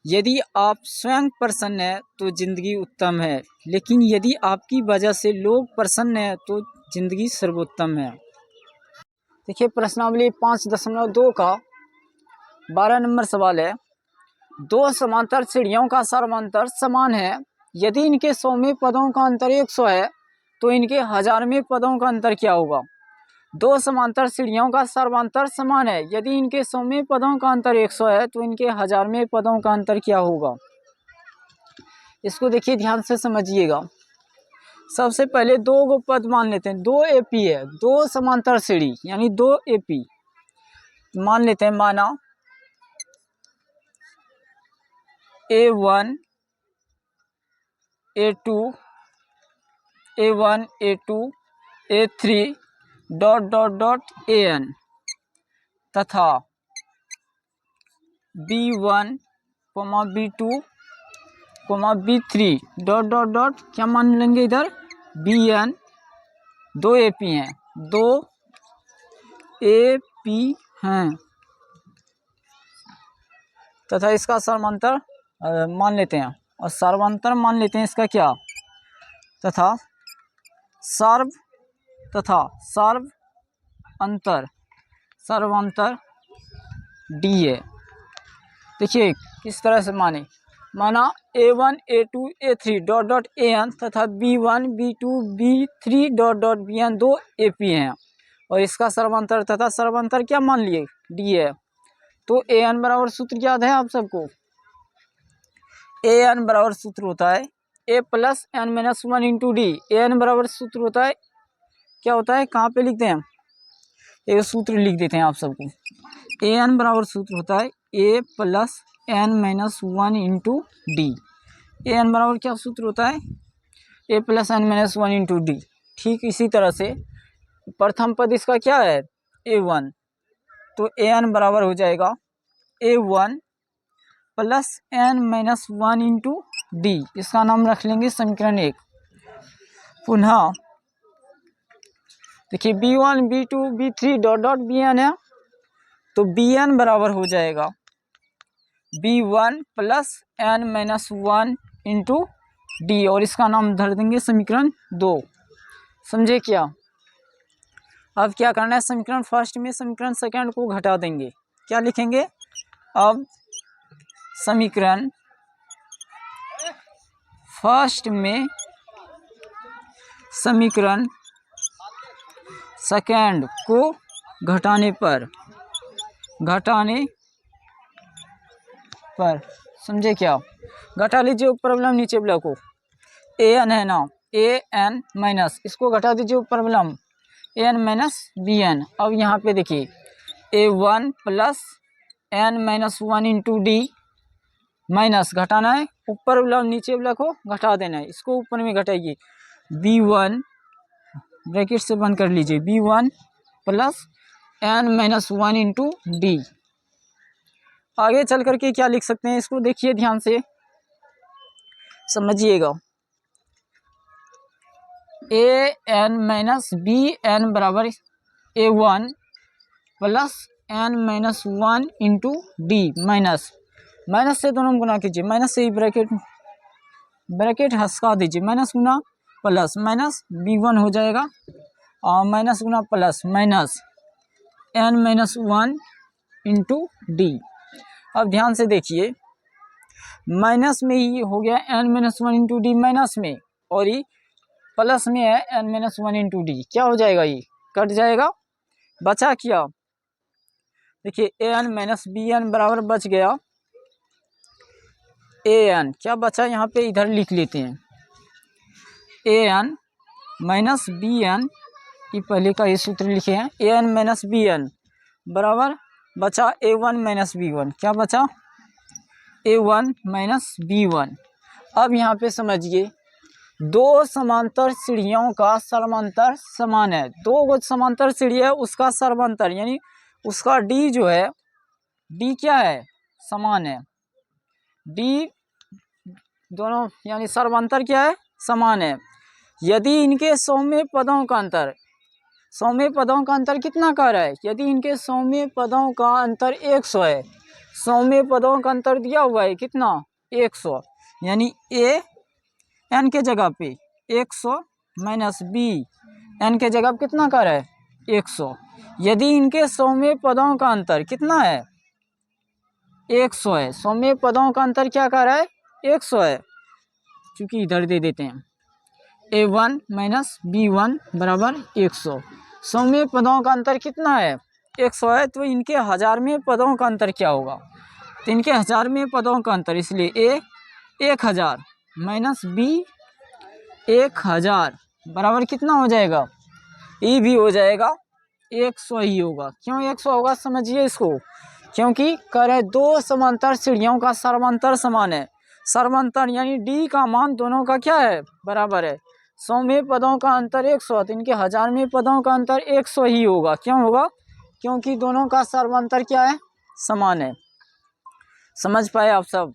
यदि आप स्वयं प्रसन्न हैं तो जिंदगी उत्तम है, लेकिन यदि आपकी वजह से लोग प्रसन्न हैं तो जिंदगी सर्वोत्तम है। देखिए प्रश्नावली 5.2 का 12 नंबर सवाल है। दो समांतर सीढ़ियों का सर्वांतर समान है, यदि इनके 100वें पदों का अंतर 100 है तो इनके 1000वें पदों का अंतर क्या होगा। दो समांतर सीढ़ियों का सर्वांतर समान है, यदि इनके 100वें पदों का अंतर 100 है तो इनके 1000वें पदों का अंतर क्या होगा। इसको देखिए ध्यान से समझिएगा। सबसे पहले दो पद मान लेते हैं। 2 AP है, दो समांतर सीढ़ी यानी 2 AP मान लेते हैं। माना A1 A2 A1 A2 A3 AN तथा B1 B2 B3 क्या मान लेंगे इधर BN। 2 AP हैं, 2 AP हैं तथा इसका सर्वांतर मान लेते हैं और सर्वांतर मान लेते हैं इसका क्या तथा सर्वांतर D है। देखिए किस तरह से माना A1 A2 A3 AN तथा B1 B2 B3 BN 2 AP हैं और इसका सर्वांतर तथा सर्वांतर क्या मान लिए D है। तो AN बराबर सूत्र याद है आप सबको। AN बराबर सूत्र होता है A plus N minus 1 into D। AN बराबर सूत्र होता है क्या होता है, कहाँ पे लिखते हैं, एक सूत्र लिख देते हैं आप सबको। AN बराबर सूत्र होता है A plus N minus 1 into D। AN बराबर क्या सूत्र होता है A plus N minus 1 into D। ठीक इसी तरह से प्रथम पद इसका क्या है A1, तो AN बराबर हो जाएगा A1 plus N minus 1 into D। इसका नाम रख लेंगे समीकरण 1। पुनः देखिए B1 B2 B3 BN है, तो BN बराबर हो जाएगा B1 plus N minus 1 into D और इसका नाम धर देंगे समीकरण 2। समझे क्या। अब क्या करना है, समीकरण फर्स्ट में समीकरण सेकंड को घटा देंगे। क्या लिखेंगे, अब समीकरण फर्स्ट में समीकरण सेकंड को घटाने पर समझे क्या। घटा लीजिए ऊपर वाला नीचे वाला को। AN है ना, AN माइनस इसको घटा दीजिए ऊपर वाला AN माइनस BN। अब यहाँ पे देखिए A1 plus N minus 1 into D minus घटाना है, ऊपर वाला नीचे वाला को घटा देना है। इसको ऊपर में घटाइए B1 ब्रैकेट से बंद कर लीजिए B1 plus N minus 1 into D। आगे चल करके क्या लिख सकते हैं, इसको देखिए ध्यान से समझिएगा। AN माइनस BN बराबर A1 plus N minus 1 into D minus से दोनों गुना कीजिए, माइनस से ही ब्रैकेट हटा दीजिए, माइनस गुना प्लस माइनस B1 हो जाएगा और माइनस गुना plus minus N minus 1 into D। अब ध्यान से देखिए माइनस में ही हो गया N minus 1 into D minus में, और ये प्लस में है N माइनस 1 इंटू D। क्या हो जाएगा, ये कट जाएगा। बचा क्या, देखिए AN माइनस BN बराबर बच गया AN। क्या बचा यहाँ पे, इधर लिख लेते हैं AN माइनस BN, ये पहले का ये सूत्र लिखे हैं। AN माइनस BN बराबर बचा A1 माइनस B1। क्या बचा A1 माइनस B1। अब यहाँ पे समझिए दो समांतर सीढ़ियों का सर्वांतर समान है। दो समांतर सीढ़ी है, उसका सर्वांतर यानी उसका D जो है, D क्या है समान है। D दोनों यानी सर्वांतर क्या है समान है। यदि इनके 100वें पदों का अंतर 100वें पदों का अंतर कितना कर रहा है, यदि इनके 100वें पदों का अंतर 100 है, 100वें पदों का अंतर दिया हुआ है कितना 100, यानी ए एन के जगह पे 100 माइनस बी एन के जगह पे कितना कर है 100। यदि इनके 100वें पदों का अंतर कितना है 100 है, 100वें पदों का अंतर क्या कर रहा है 100 है, क्योंकि इधर दे देते हैं a1 माइनस b1 बराबर 100। 100वें पदों का अंतर कितना है 100 है, तो इनके 1000वें पदों का अंतर क्या होगा, तो इनके 1000वें पदों का अंतर, इसलिए a 1000 माइनस b 1000 बराबर कितना हो जाएगा, ये भी हो जाएगा 100 ही होगा। क्यों 100 होगा समझिए इसको, क्योंकि कह रहे दो समांतर सीढ़ियों का सर्वांतर समान है। सर्वांतर यानी d का मान दोनों का क्या है बराबर है। 100वें पदों का अंतर 100, तो इनके 1000वें पदों का अंतर 100 ही होगा। क्यों होगा, क्योंकि दोनों का सर्वांतर क्या है समान है। समझ पाए आप सब।